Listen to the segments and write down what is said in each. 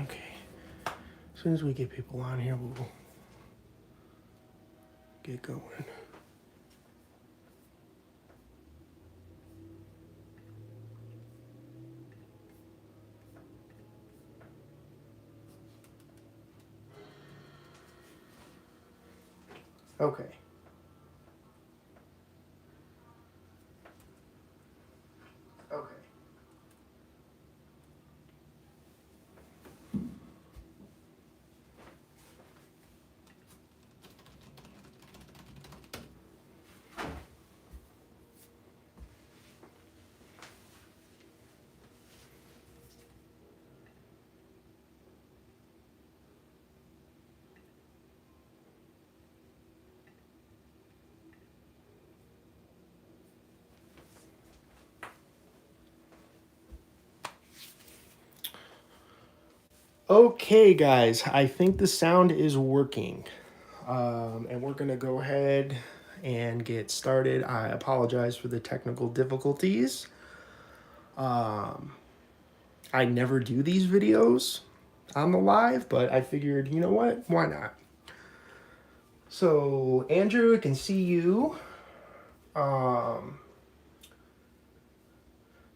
Okay. As soon as we get people on here, we'll get going. Okay. Okay. Okay, guys, I think the sound is working. And we're going to go ahead and get started. I apologize for the technical difficulties. I never do these videos on the live, but I figured, you know what? Why not? So, Andrew, I can see you.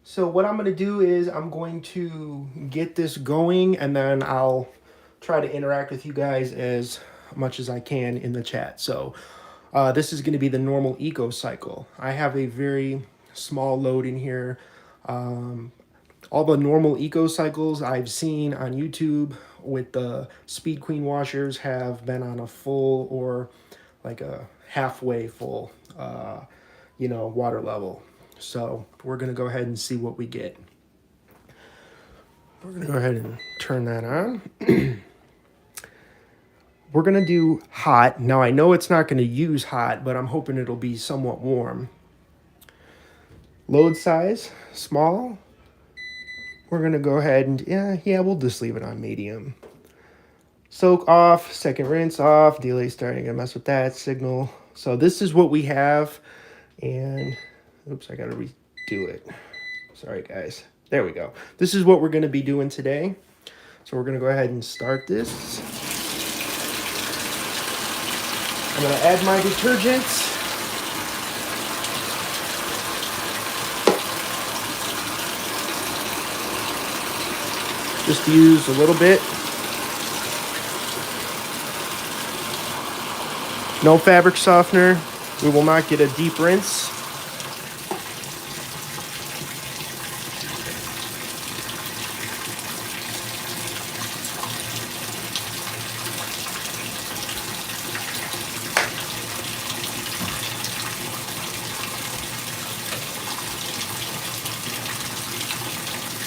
So what I'm going to do is I'm going to get this going, and then I'll try to interact with you guys as much as I can in the chat. So this is going to be the normal eco cycle. I have a very small load in here. All the normal eco cycles I've seen on YouTube with the Speed Queen washers have been on a full or like a halfway full, water level. So we're going to go ahead and see what we get. We're going to go ahead and turn that on. We're going to do hot. Now, I know it's not going to use hot, but I'm hoping it'll be somewhat warm. Load size, small. We're going to go ahead and, we'll just leave it on medium. Soak off, second rinse off, delay starting to mess with that signal. So this is what we have. And, oops, I got to redo it. Sorry, guys. There we go. This is what we're going to be doing today. So we're going to go ahead and start this. I'm going to add my detergent. Just use a little bit. No fabric softener. We will not get a deep rinse.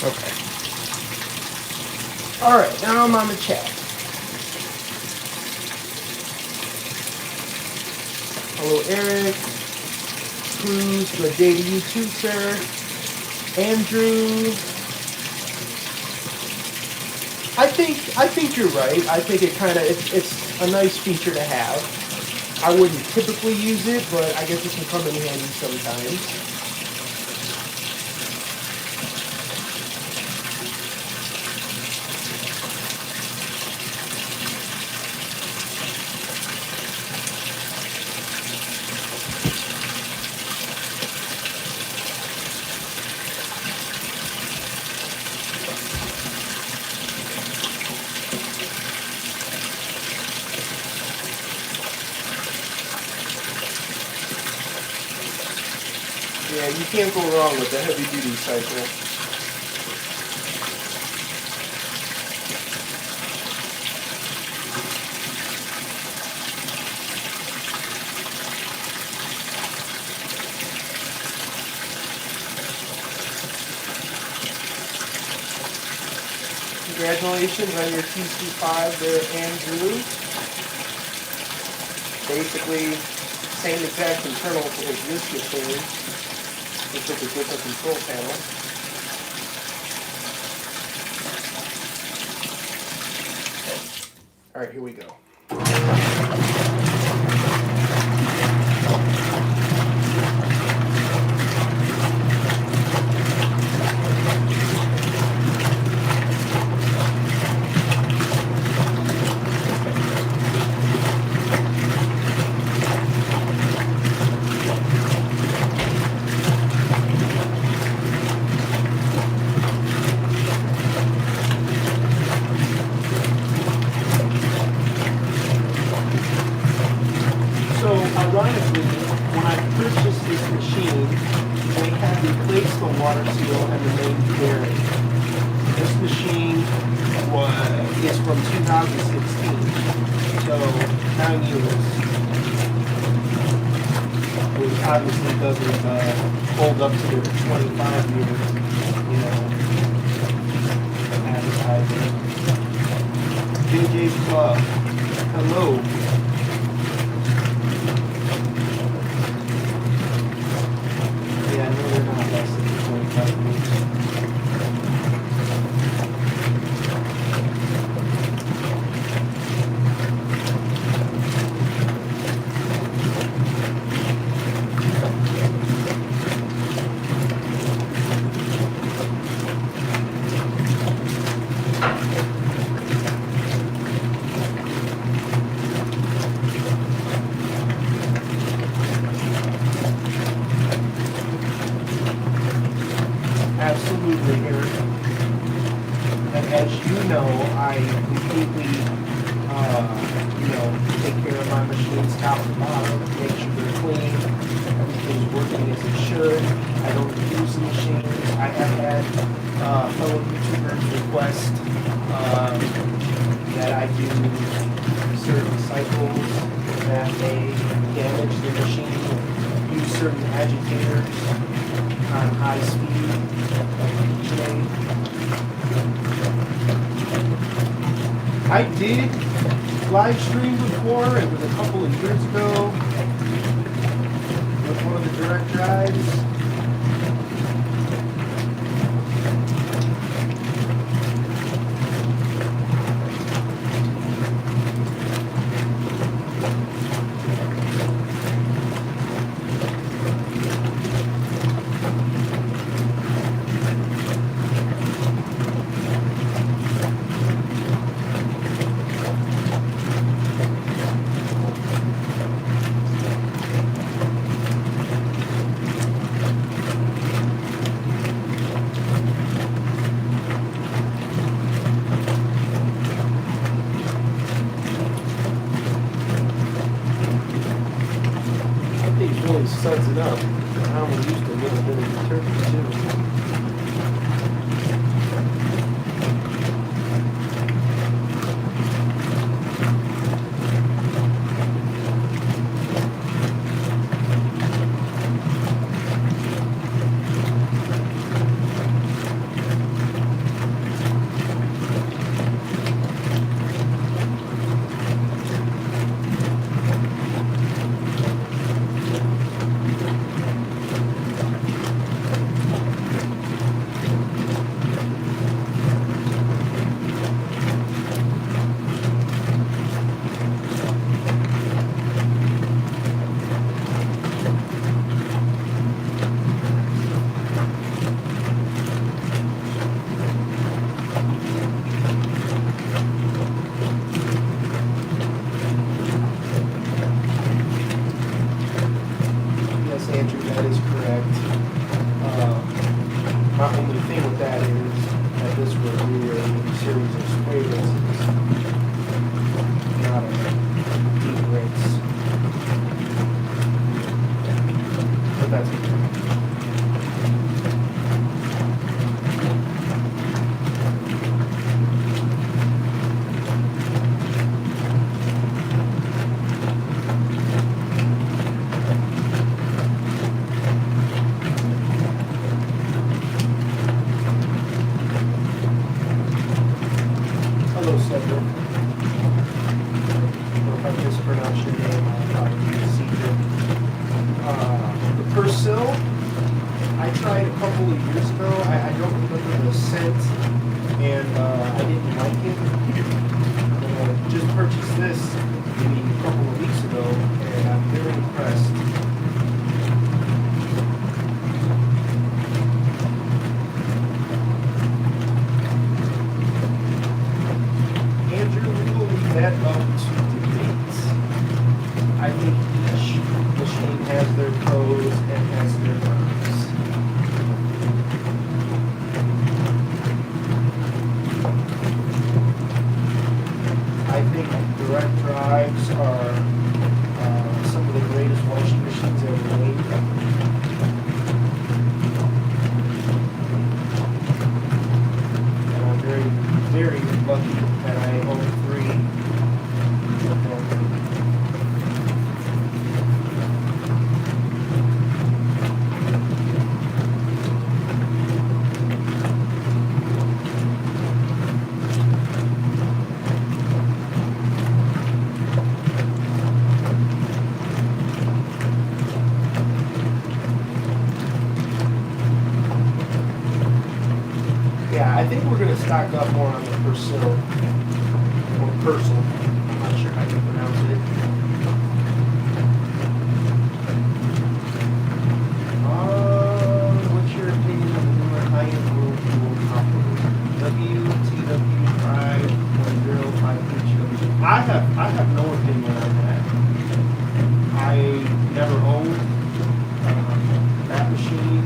Okay. All right, now I'm on the chat. Hello, Eric. Cruz, good day to you too, sir. Andrew. I think you're right. I think it's a nice feature to have. I wouldn't typically use it, but I guess it can come in handy sometimes. Yeah, you can't go wrong with the heavy duty cycle. Congratulations on your TC5 there, Andrew. Basically, same exact internal as this machine, just with a different control panel. All right, here we go. water seal and the main bearing. This machine is from 2016, so 9 years, which obviously doesn't hold up to the 25 years, advertising. JJ's Club, hello. Yeah, no, they're not less than 25 years. Absolutely, Eric. And as you know, I completely, take care of my machines top to bottom, make sure they're clean, everything's working as it should. I don't use the machines. I have had fellow YouTubers request that I do certain cycles that may damage the machine, use certain agitators on high speed. I did live stream before. It was a couple of years ago with one of the direct drives. Really suds it up. I almost used a little bit of the turkey too. Andrew, that is correct. My only thing with that is that this will be a series of spray rinses, not a deep rinse. But that's okay. Hello, Cedric. If I mispronounce your name, I'll probably see you. The Persil, I tried a couple of years ago. I don't remember the scent, and I didn't like it. I just purchased this maybe a couple of weeks ago, and I'm very impressed. That up to debate. I think each machine has their pros and has their cons. I think direct drives are some of the greatest washing machines ever made. very lucky that I own three. Yeah, I think we're going to stock up more on the Persil. Or Persil. I'm not sure how you pronounce it. What's your opinion on the newer high-end Whirlpool copper? WTW51052. I have no opinion on that. I never owned that machine.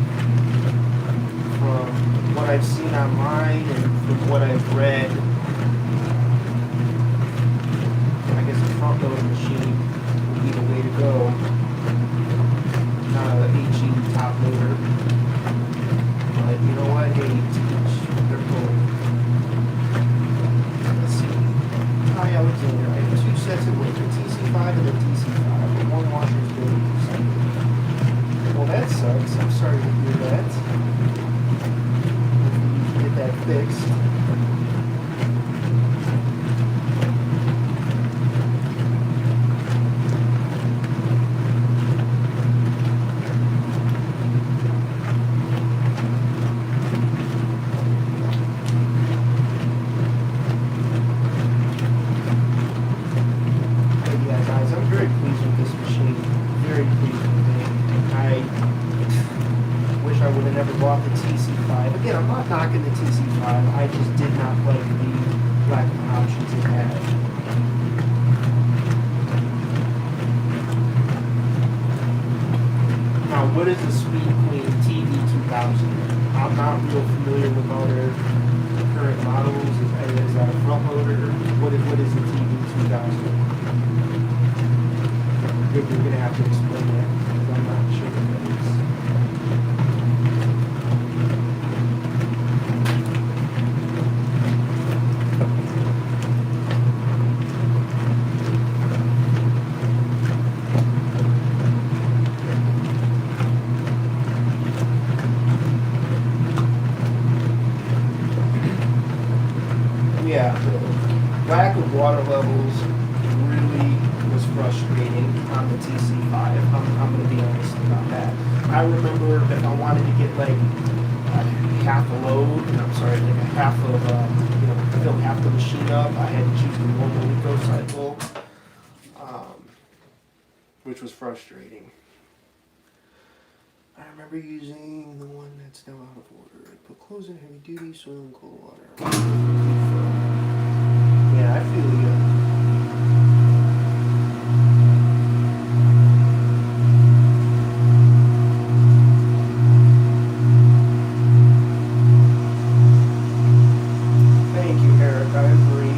From what I've seen online and from what I've read, I guess a front loader machine would be the way to go. Not a HE top loader. But you know what? Hey, they're cool. Let's see. Hi Alexander. I have two sets of weight, the TC5 and the TC5. But one washer is built. Well, that sucks. I'm sorry to hear that. Get that fixed. But yeah, guys, I'm very pleased with this machine. Very pleased with it. I wish I would have never bought the TC5. Again, I'm not knocking the TC5. I just did not like the lack of options it had. Now, what is the Sweet Queen TV2000? I'm not real familiar with all their current models. Is that a front loader? What is the TV2000? You're going to have to explain that because I'm not sure what that is. Yeah, the lack of water levels really was frustrating on the TC5. I'm going to be honest about that. I remember if I wanted to get like half a load, I'm sorry, like a half of, fill half the machine up, I had to choose the normal eco cycle, which was frustrating. I remember using the one that's now out of order. I put clothes in heavy duty, soil and cold water. Yeah, I feel you. Thank you, Eric. I agree.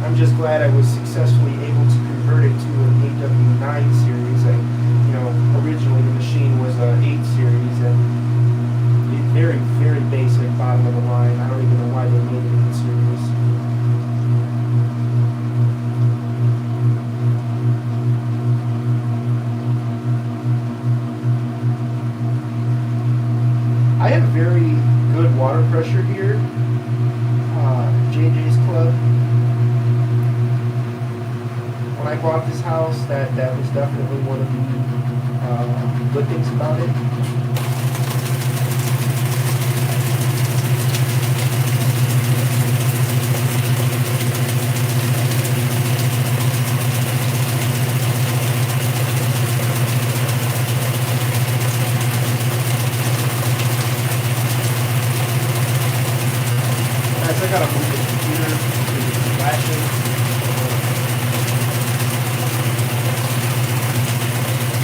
I'm just glad I was successfully able to convert it to an AW9 series. Originally the machine was an 8 series and very, very basic, bottom of the line. I don't even know why they made it in series. I have very good water pressure here. JJ's Club. When I bought this house, that was definitely one of the good things about it. Guys, I gotta move the computer because it's flashing.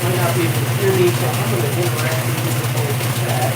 Might not be able to hear me, so I'm going to interact with the whole chat.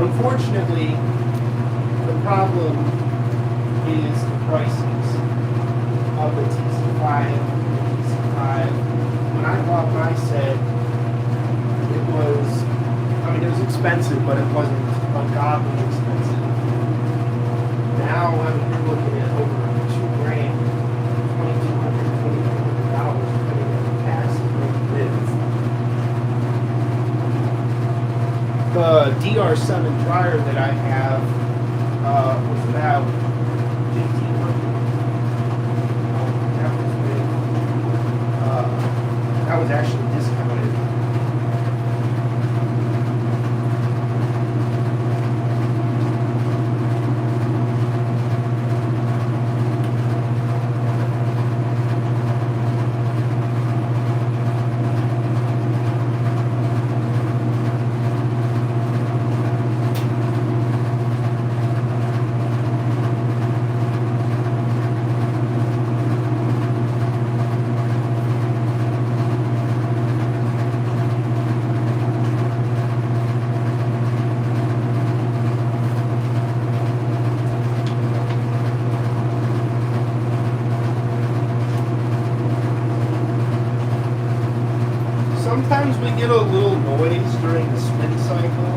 Unfortunately, the problem is the prices of the TC5 and the TC5. When I bought my set, it was, I mean, it was expensive, but it wasn't ungodly expensive. Now, I mean, you're looking at over $2,000, $2,200, depending on the tax and where you live. The DR7 dryer that I have was about $1,500. That was good. That was actually discounted. Sometimes we get a little noise during the spin cycle.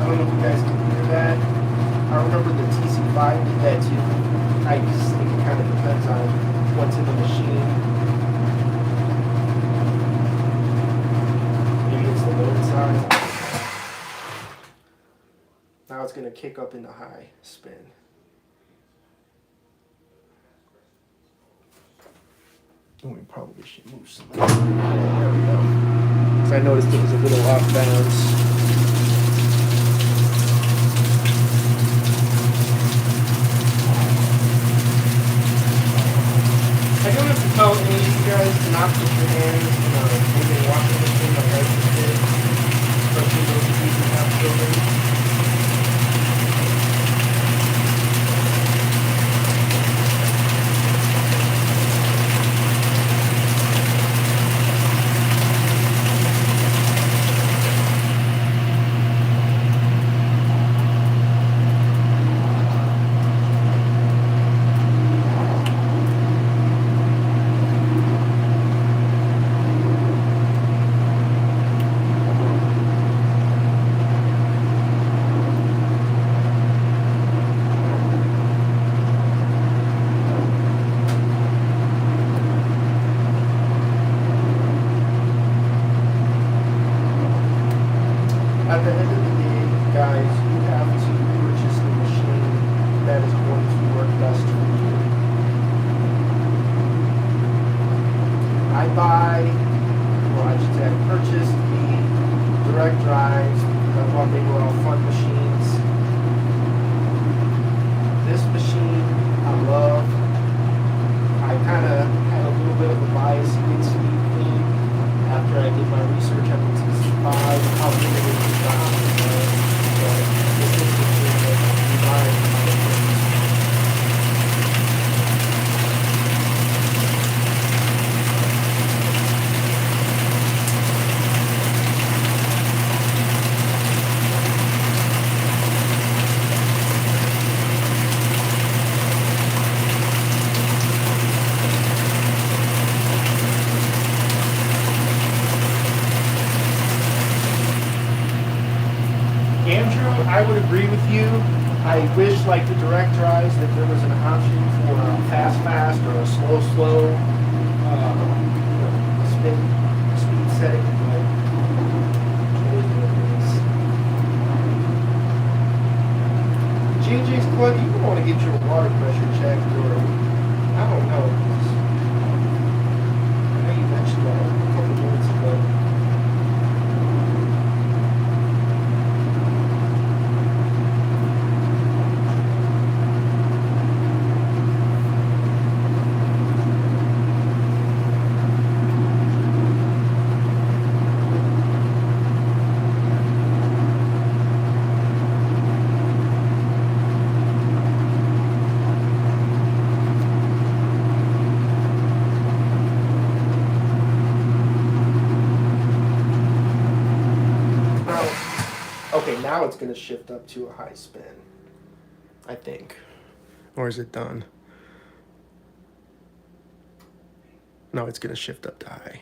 I don't know if you guys can hear that. I remember the TC5 did that too. I just think it kind of depends on what's in the machine. Maybe it's the load size. Now it's going to kick up into high spin. We probably should move some. There we go. Because I noticed it was a little off balance. I don't have to tell any of you guys to not put your hands in a moving washing machine like I just did. Especially those of you who have children. At the end of the day, guys, you have to purchase the machine that is going to work best for you. I purchased the direct drives because I thought they were all fun machines. This machine I love. I kind of had a little bit of a bias against Speed Clean after I did my research on the TC5 and how good it is to drive. But this is the machine that I'm buying for my opinion. Andrew, I would agree with you. I wish, like the direct drives, that there was an option for a fast or a slow, speed setting. But it is what it is. JJ's Club, you want to get your water pressure checked, or I don't know. I know you mentioned that a couple minutes ago. now it's going to shift up to a high spin, I think. Or is it done? No, it's going to shift up to high.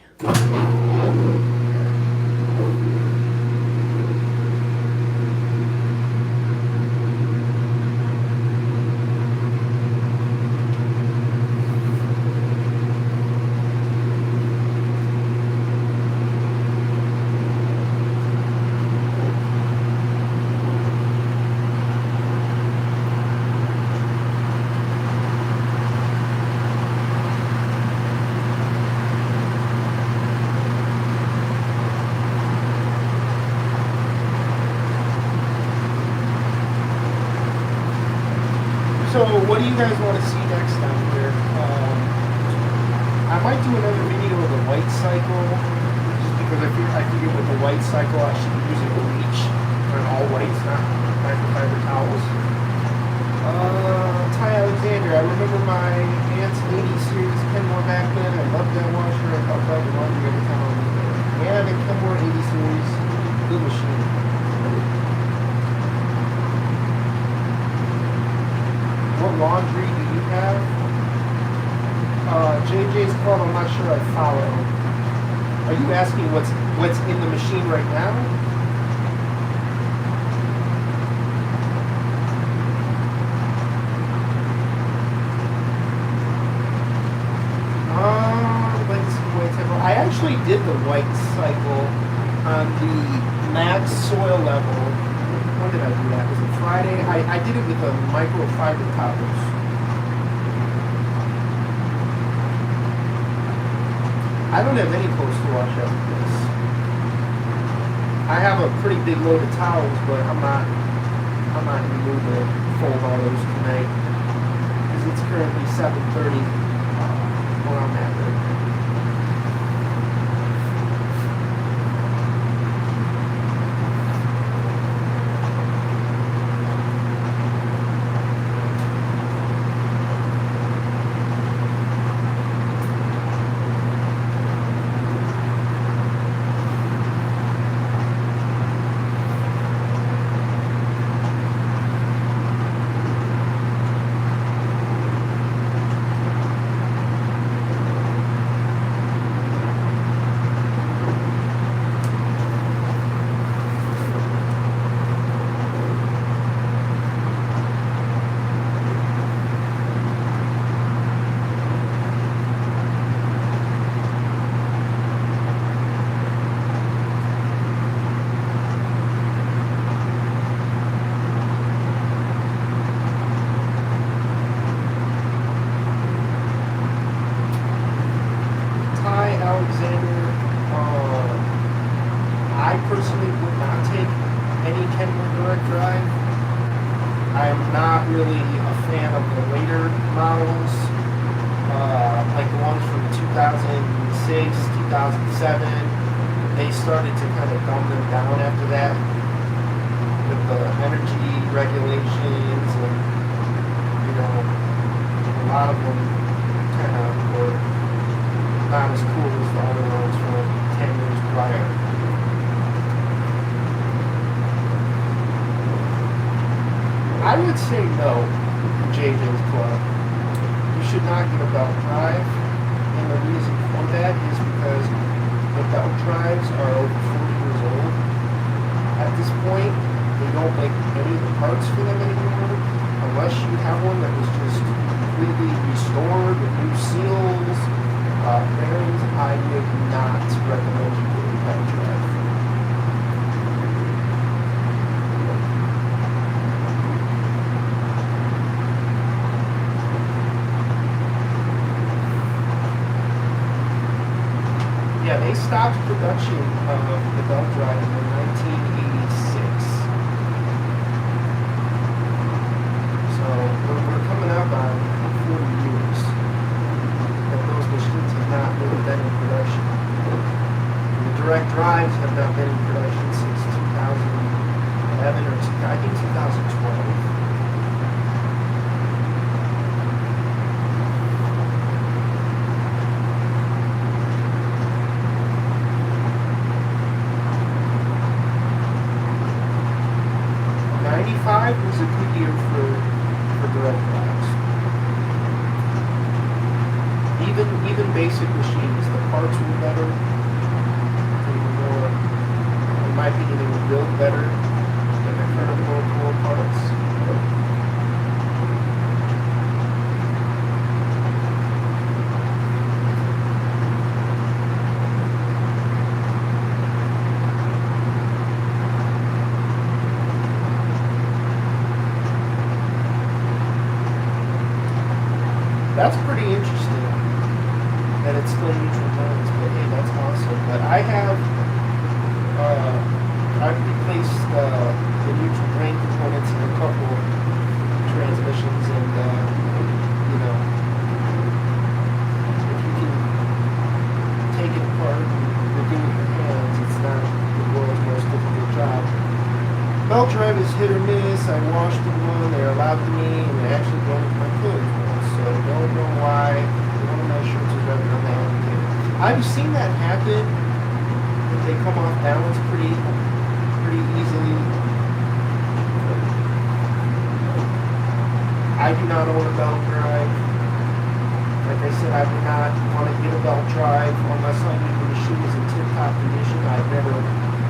So what do you guys want to see next down here? I might do another video of the white cycle, just because I figure with the white cycle I should be using bleach on all whites, not microfiber towels. Ty Alexander, I remember my aunt's 80 series Kenmore back then. I loved that washer. I thought about the laundry every time I was there. Yeah, the Kenmore 80 series, good machine. What laundry do you have? JJ's Club, I'm not sure I follow. Are you asking what's in the machine right now? I actually did the white cycle on the max soil level. When did I do that? Was it Friday? I did it with a microfiber towels. I don't have any coastal wash after this. I have a pretty big load of towels, but I'm not in the mood to fold all those tonight because it's currently 7:30 where I'm at right now. I personally would not take any Kenmore direct drive. I'm not really a fan of the later models, like the ones from 2006, 2007. They started to kind of dumb them down after that with the energy regulations and, you know, a lot of them kind of were not as cool as the other ones from 10 years prior. I would say no to JJ's Club. You should not get a belt drive, and the reason for that is because the belt drives are over 40 years old. At this point, they don't make any of the parts for them anymore, unless you have one that was just completely restored with new seals, bearings. I would not recommend you get a belt drive. Yeah, they stopped production of the belt drive in 1986. So we're coming up on 40 years that those machines have not really been in production. And the direct drives have not been in production since 2011 or I think 2012. 95 was a good year for direct drives. Even basic machines, the parts were better. They were more, in my opinion, they were built better than the current world parts. That's pretty interesting that it's still neutral tones, but hey, that's awesome. But I've replaced the neutral brain components in a couple transmissions, and you know, if you can take it apart and do it with your hands, it's not the world's most difficult job. Belt drive is hit or miss. I washed one, they're allowed to me, and they actually don't my clothes once, so I don't know why one of my shirts is rubbing on that. I've seen that happen. If they come off balance pretty easily. I do not own a belt drive. Like I said, I do not want to get a belt drive unless I knew the machine was in tip-top condition. I've never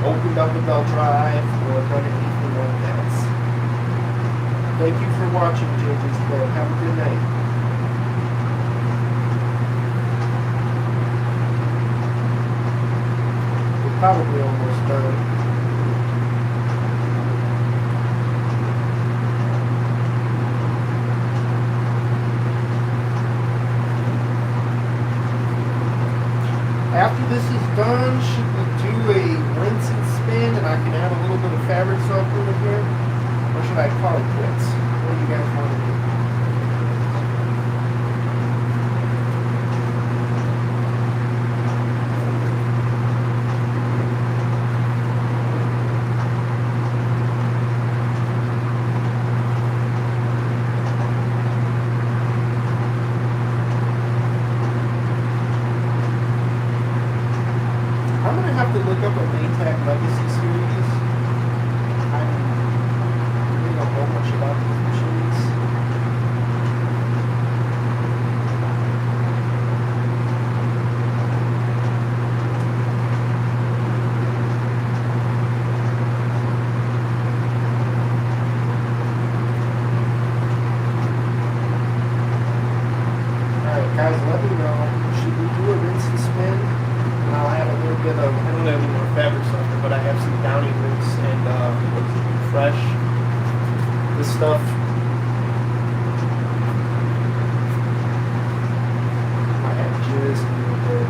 opened up a belt drive or done anything like that. Thank you for watching, JJ's Club. Have a good night. We're probably almost done. After this is done, should we do a rinse and spin and I can add a little bit of fabric softener in here? Or should I call it quits? What do you guys want to do? I'm going to have to look up a Maytag Legacy series. I really don't know much about these machines. Alright guys, let me know. Should we do a rinse and spin? I'll add a little bit of, I don't have any more fabric softener, but I have some Downy Rinse and Fresh. This stuff, I have just a little bit.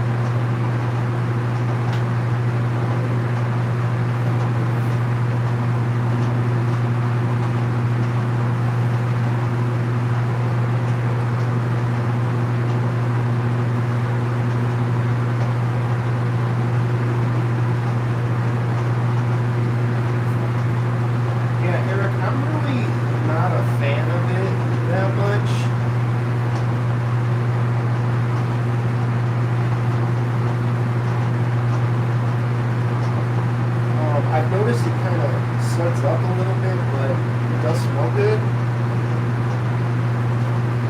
I've noticed it kind of suds up a little bit, but it does smell good.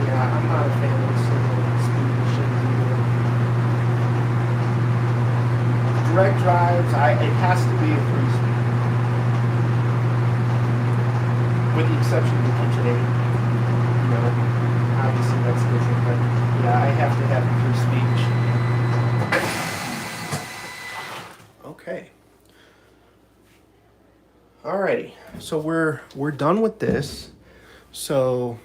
Yeah, I'm not a fan of the single speed machines either. Direct drives, it has to be a 3-speed. With the exception of the KitchenAid. You know, obviously that's different, but yeah, I have to have a 3-speed. Okay. Alrighty, so we're done with this. So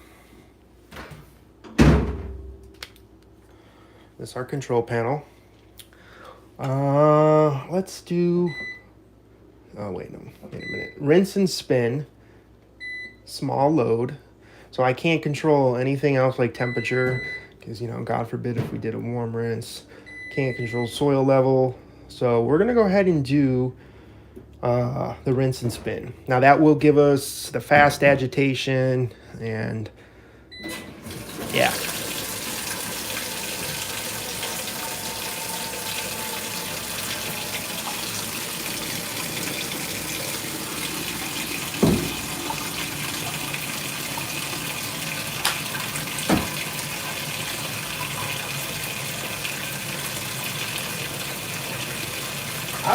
this is our control panel. Let's do. Oh wait a minute. Rinse and spin. Small load. So I can't control anything else like temperature, because God forbid if we did a warm rinse. Can't control soil level. So we're gonna go ahead and do the rinse and spin. Now that will give us the fast agitation, and yeah.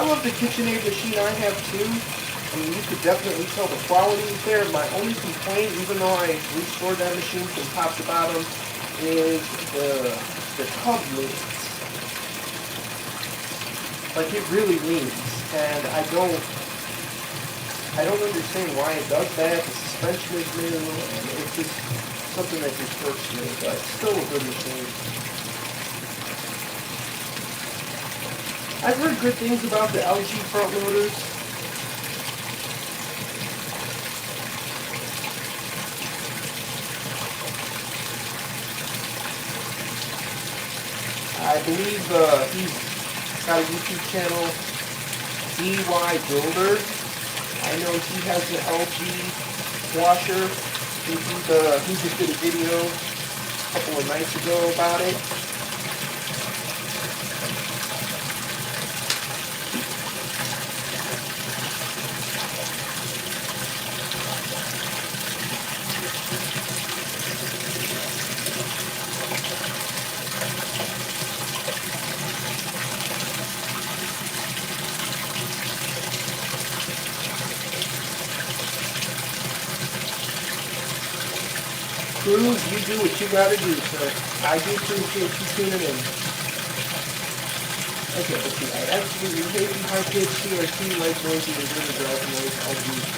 love the KitchenAid machine I have too. I mean, you could definitely tell the quality is there. My only complaint, even though I restored that machine from top to bottom, is the tub leans. Like, it really leans, and I don't understand why it does that. The suspension is new, and it's just something that just hurts me, but still a good machine. I've heard good things about the LG front loaders. I believe he's got a YouTube channel, DY Builder. I know he has an LG washer. He just did a video a couple of nights ago about it. Cruz, you do what you gotta do, sir. I do appreciate you tuning in. Okay, let's see. I absolutely hate the high-pitched CRT, light noisy, and really drive noise. I'll do it.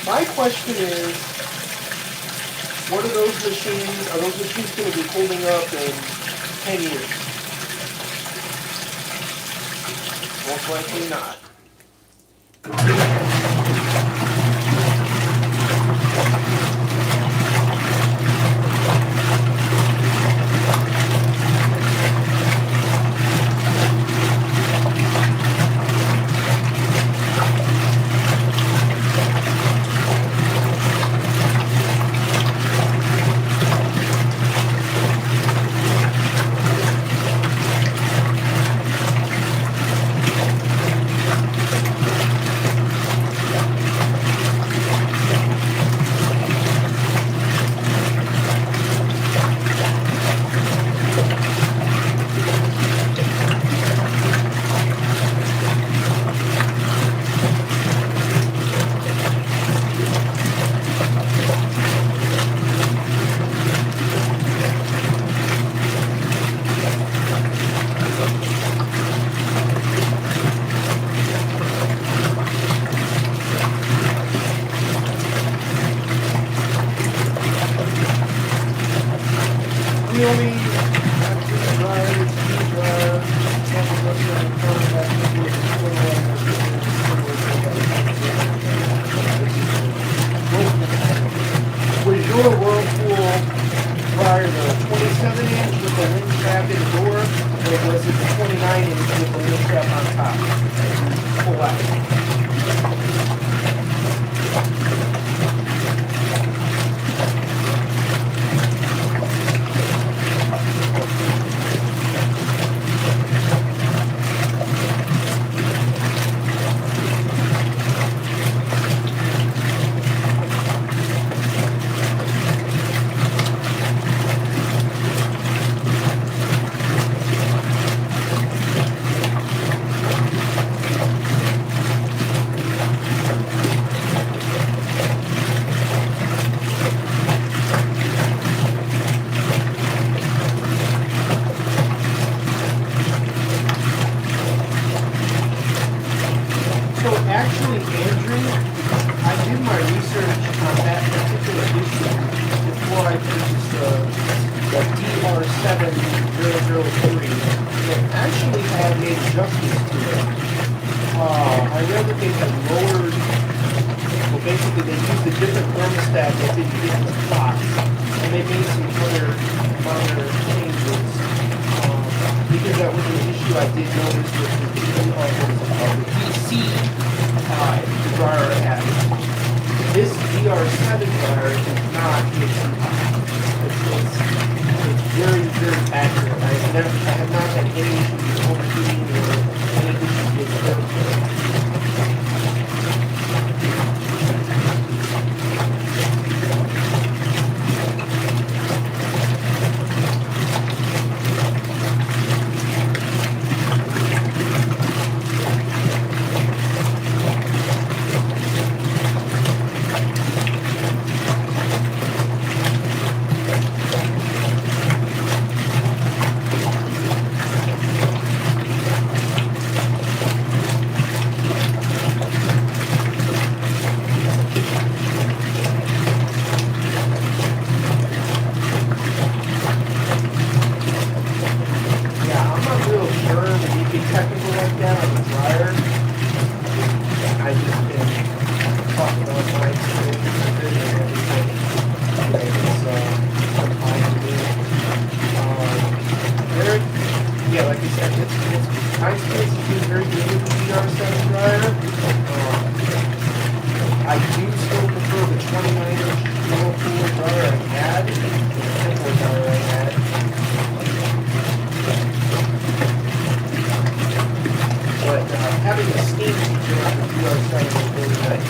My question is, what are those machines? Are those machines going to be holding up in 10 years? Most likely not. get technical like that on the dryer. I just been talking about my experience with it and everything. It's fine to me. There, yeah, like I said, my experience has been very good with the VR7 dryer. I do still prefer the 29-inch whirlpool dryer I had, the simple dryer I had. But having a steam feature on the VR7 is really nice.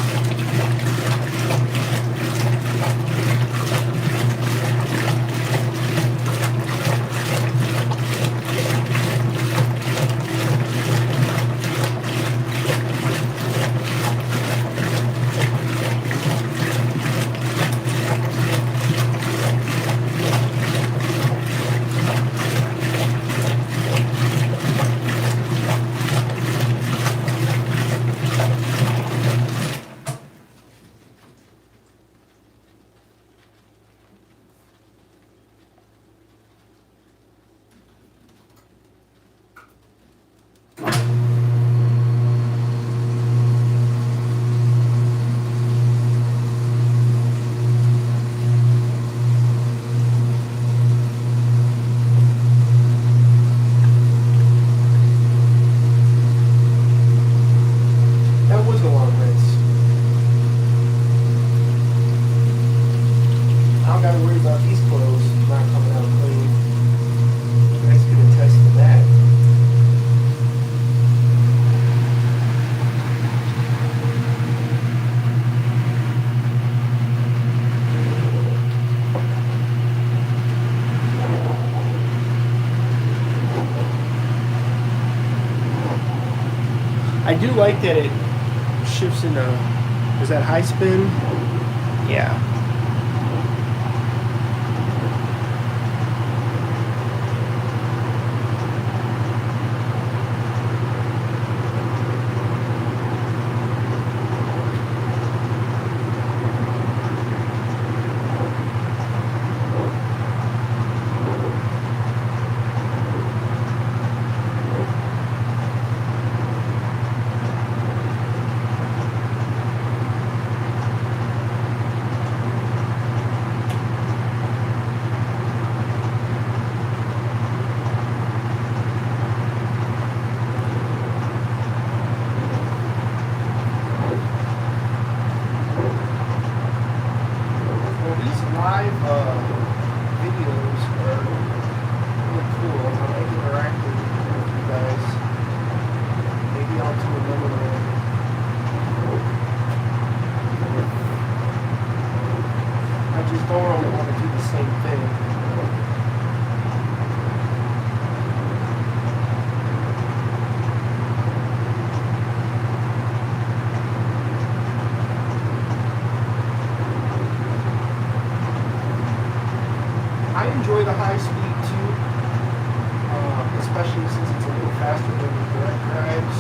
I do like that it shifts in is that high spin? Yeah. I enjoy the high speed too, especially since it's a little faster than the direct drives.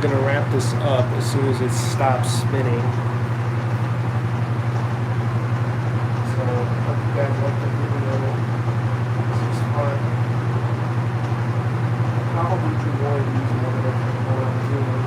I'm gonna wrap this up as soon as it stops spinning. So hope you guys like the video. This was fun. I'll probably do more of these now that I know what I'm doing.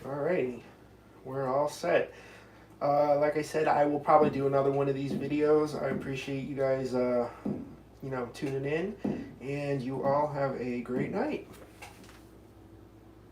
Alrighty, we're all set. Like I said, I will probably do another one of these videos. I appreciate you guys, tuning in, and you all have a great night.